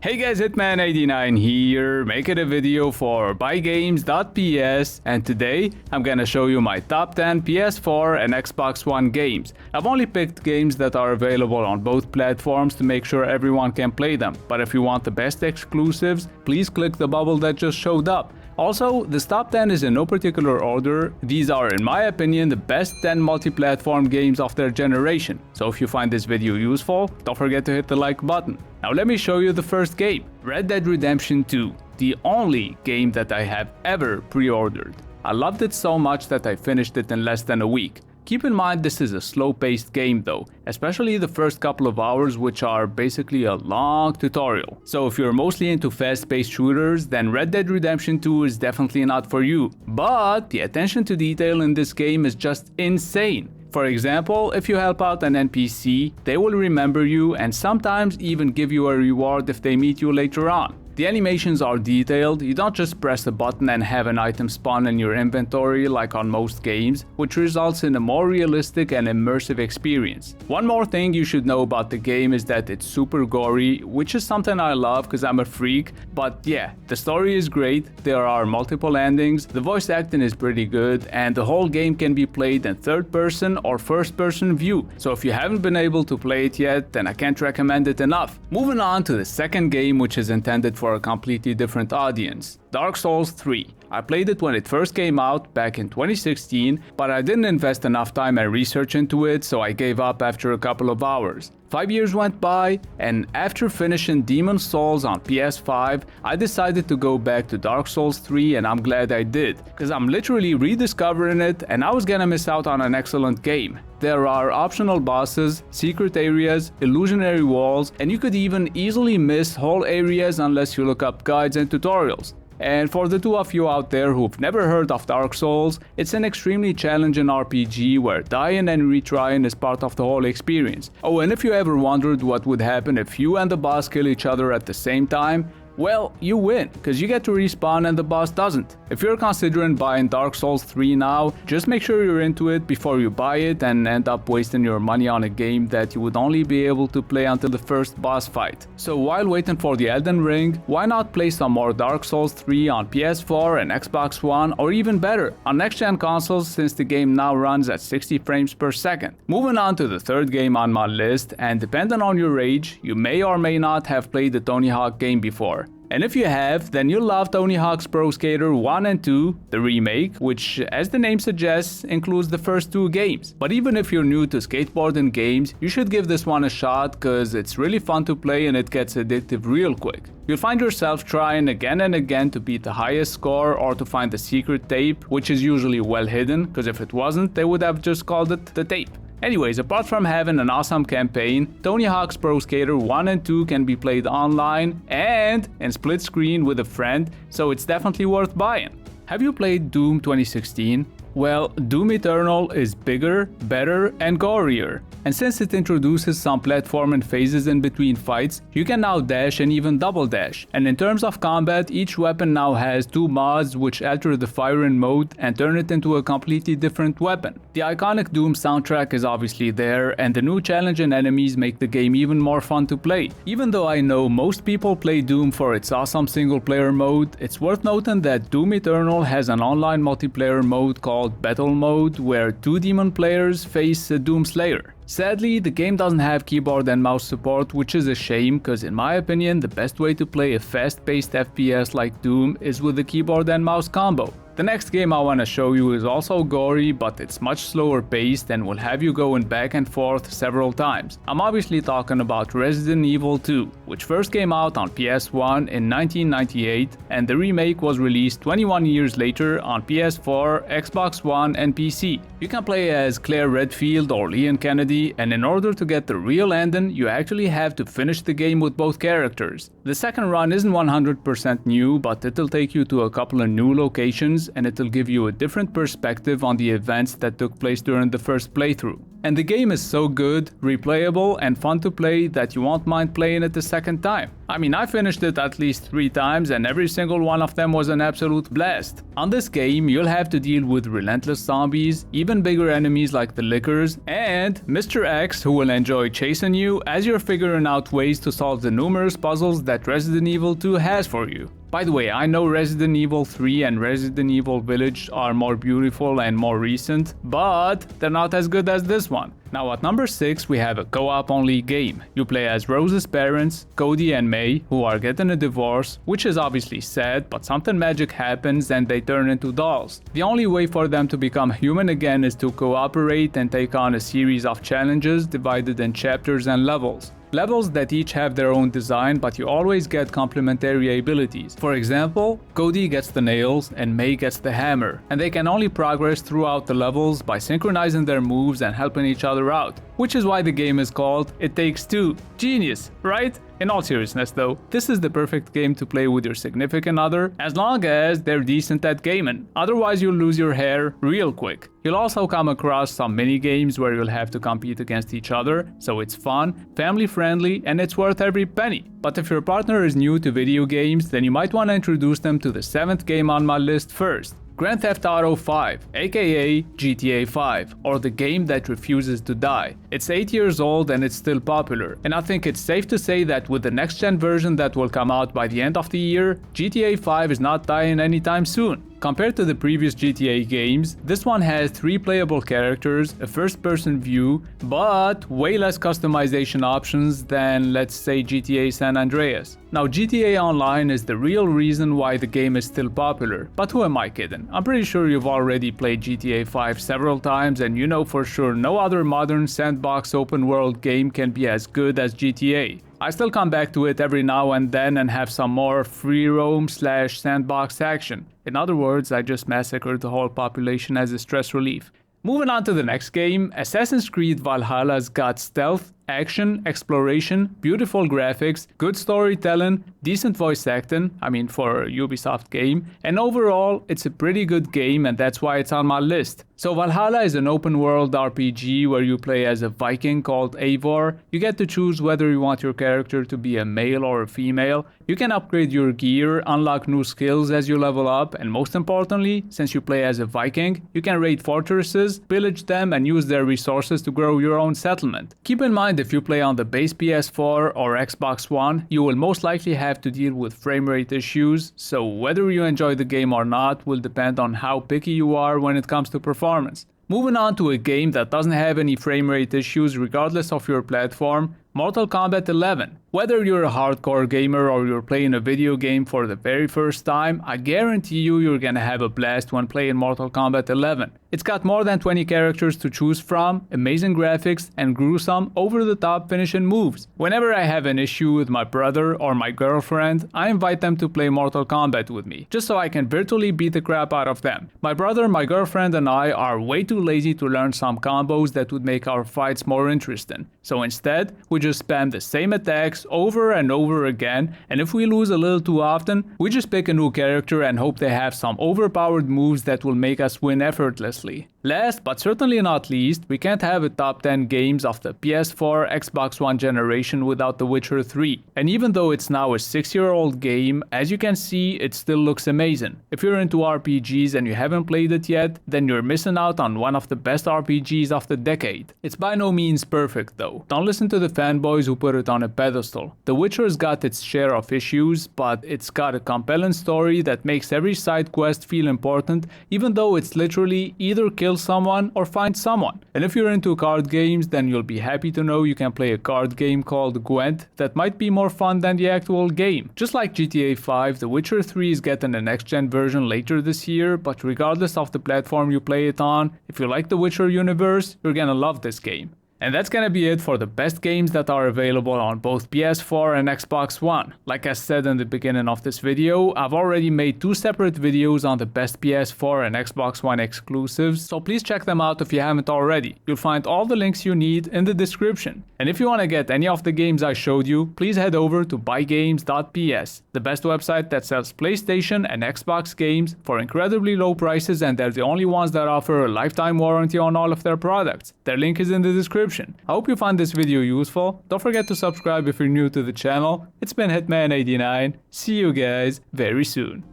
Hey guys, Hitman89 here, making a video for buygames.ps, and today I'm gonna show you my top 10 PS4 and Xbox One games. I've only picked games that are available on both platforms to make sure everyone can play them, but if you want the best exclusives, please click the bubble that just showed up. Also, this top 10 is in no particular order. These are, in my opinion, the best 10 multi-platform games of their generation. So if you find this video useful, don't forget to hit the like button. Now let me show you the first game, Red Dead Redemption 2, the only game that I have ever pre-ordered. I loved it so much that I finished it in less than a week. Keep in mind this is a slow-paced game though, especially the first couple of hours, which are basically a long tutorial. So if you're mostly into fast-paced shooters, then Red Dead Redemption 2 is definitely not for you. But the attention to detail in this game is just insane. For example, if you help out an NPC, they will remember you and sometimes even give you a reward if they meet you later on. The animations are detailed. You don't just press a button and have an item spawn in your inventory like on most games, which results in a more realistic and immersive experience. One more thing you should know about the game is that it's super gory, which is something I love because I'm a freak, but yeah, the story is great, there are multiple endings, the voice acting is pretty good, and the whole game can be played in third person or first person view, so if you haven't been able to play it yet, then I can't recommend it enough. Moving on to the second game, which is intended for a completely different audience, Dark Souls 3. I played it when it first came out back in 2016, but I didn't invest enough time and research into it, so I gave up after a couple of hours. 5 years went by, and after finishing Demon's Souls on PS5, I decided to go back to Dark Souls 3, and I'm glad I did, because I'm literally rediscovering it and I was gonna miss out on an excellent game. There are optional bosses, secret areas, illusionary walls, and you could even easily miss whole areas unless you look up guides and tutorials. And for the two of you out there who've never heard of Dark Souls, it's an extremely challenging RPG where dying and retrying is part of the whole experience. Oh, and if you ever wondered what would happen if you and the boss kill each other at the same time, well, you win, because you get to respawn and the boss doesn't. If you're considering buying Dark Souls 3 now, just make sure you're into it before you buy it and end up wasting your money on a game that you would only be able to play until the first boss fight. So while waiting for the Elden Ring, why not play some more Dark Souls 3 on PS4 and Xbox One, or even better, on next-gen consoles since the game now runs at 60 frames per second. Moving on to the third game on my list, and depending on your age, you may or may not have played the Tony Hawk game before. And if you have, then you'll love Tony Hawk's Pro Skater 1 and 2, the remake, which, as the name suggests, includes the first two games. But even if you're new to skateboarding games, you should give this one a shot cause it's really fun to play and it gets addictive real quick. You'll find yourself trying again and again to beat the highest score or to find the secret tape, which is usually well hidden, cause if it wasn't, they would have just called it the tape. Anyways, apart from having an awesome campaign, Tony Hawk's Pro Skater 1 and 2 can be played online and in split screen with a friend, so it's definitely worth buying. Have you played Doom 2016? Well, Doom Eternal is bigger, better, and gorier. And since it introduces some platforming phases in between fights, you can now dash and even double dash. And in terms of combat, each weapon now has two mods which alter the firing mode and turn it into a completely different weapon. The iconic Doom soundtrack is obviously there, and the new challenging enemies make the game even more fun to play. Even though I know most people play Doom for its awesome single-player mode, it's worth noting that Doom Eternal has an online multiplayer mode called Battle Mode, where two demon players face a Doom Slayer. Sadly, the game doesn't have keyboard and mouse support, which is a shame, because in my opinion, the best way to play a fast-paced FPS like Doom is with the keyboard and mouse combo. The next game I want to show you is also gory, but it's much slower paced and will have you going back and forth several times. I'm obviously talking about Resident Evil 2, which first came out on PS1 in 1998, and the remake was released 21 years later on PS4, Xbox One, and PC. You can play as Claire Redfield or Leon Kennedy, and in order to get the real ending, you actually have to finish the game with both characters. The second run isn't 100% new, but it'll take you to a couple of new locations, players, and it'll give you a different perspective on the events that took place during the first playthrough. And the game is so good, replayable, and fun to play that you won't mind playing it the second time. I mean, I finished it at least 3 times, and every single one of them was an absolute blast. On this game, you'll have to deal with relentless zombies, even bigger enemies like the Lickers, and Mr. X, who will enjoy chasing you as you're figuring out ways to solve the numerous puzzles that Resident Evil 2 has for you. By the way, I know Resident Evil 3 and Resident Evil Village are more beautiful and more recent, but they're not as good as this one. Now at number 6 we have a co-op only game. You play as Rose's parents, Cody and May, who are getting a divorce, which is obviously sad, but something magic happens and they turn into dolls. The only way for them to become human again is to cooperate and take on a series of challenges divided in chapters and levels. Levels that each have their own design, but you always get complementary abilities. For example, Cody gets the nails and May gets the hammer, and they can only progress throughout the levels by synchronizing their moves and helping each other out, which is why the game is called It Takes Two. Genius, right? In all seriousness though, this is the perfect game to play with your significant other, as long as they're decent at gaming, otherwise you'll lose your hair real quick. You'll also come across some mini games where you'll have to compete against each other, so it's fun, family friendly, and it's worth every penny. But if your partner is new to video games, then you might want to introduce them to the 7th game on my list first. Grand Theft Auto 5, aka GTA 5, or the game that refuses to die. It's 8 years old and it's still popular, and I think it's safe to say that with the next gen version that will come out by the end of the year, GTA 5 is not dying anytime soon. Compared to the previous GTA games, this one has 3 playable characters, a first-person view, but way less customization options than, let's say, GTA San Andreas. Now, GTA Online is the real reason why the game is still popular, but who am I kidding? I'm pretty sure you've already played GTA 5 several times and you know for sure no other modern sandbox open world game can be as good as GTA. I still come back to it every now and then and have some more free roam / sandbox action. In other words, I just massacred the whole population as a stress relief. Moving on to the next game, Assassin's Creed Valhalla's got stealth, action, exploration, beautiful graphics, good storytelling, decent voice acting, I mean for a Ubisoft game, and overall it's a pretty good game and that's why it's on my list. So Valhalla is an open world RPG where you play as a Viking called Eivor. You get to choose whether you want your character to be a male or a female. You can upgrade your gear, unlock new skills as you level up, and most importantly, since you play as a Viking, you can raid fortresses, pillage them, and use their resources to grow your own settlement. Keep in mind, if you play on the base PS4 or Xbox One, you will most likely have to deal with frame rate issues, so whether you enjoy the game or not will depend on how picky you are when it comes to performance. Moving on to a game that doesn't have any frame rate issues regardless of your platform, Mortal Kombat 11. Whether you're a hardcore gamer or you're playing a video game for the very first time, I guarantee you're gonna have a blast when playing Mortal Kombat 11. It's got more than 20 characters to choose from, amazing graphics, and gruesome, over-the-top finishing moves. Whenever I have an issue with my brother or my girlfriend, I invite them to play Mortal Kombat with me, just so I can virtually beat the crap out of them. My brother, my girlfriend, and I are way too lazy to learn some combos that would make our fights more interesting. So instead, we just spam the same attacks over and over again, and if we lose a little too often, we just pick a new character and hope they have some overpowered moves that will make us win effortlessly. Last but certainly not least, we can't have a top 10 games of the PS4 Xbox One generation without The Witcher 3. And even though it's now a 6-year-old game, as you can see, it still looks amazing. If you're into RPGs and you haven't played it yet, then you're missing out on one of the best RPGs of the decade. It's by no means perfect though. Don't listen to the fanboys who put it on a pedestal. The Witcher's got its share of issues, but it's got a compelling story that makes every side quest feel important, even though it's literally either kill someone or find someone. And if you're into card games, then you'll be happy to know you can play a card game called Gwent that might be more fun than the actual game. Just like GTA 5, The Witcher 3 is getting a next-gen version later this year, but regardless of the platform you play it on, if you like the Witcher universe, you're gonna love this game. And that's gonna be it for the best games that are available on both PS4 and Xbox One. Like I said in the beginning of this video, I've already made 2 separate videos on the best PS4 and Xbox One exclusives, so please check them out if you haven't already. You'll find all the links you need in the description. And if you want to get any of the games I showed you, please head over to buygames.ps, the best website that sells PlayStation and Xbox games for incredibly low prices, and they're the only ones that offer a lifetime warranty on all of their products. Their link is in the description. I hope you found this video useful. Don't forget to subscribe if you're new to the channel. It's been Hitman89. See you guys very soon.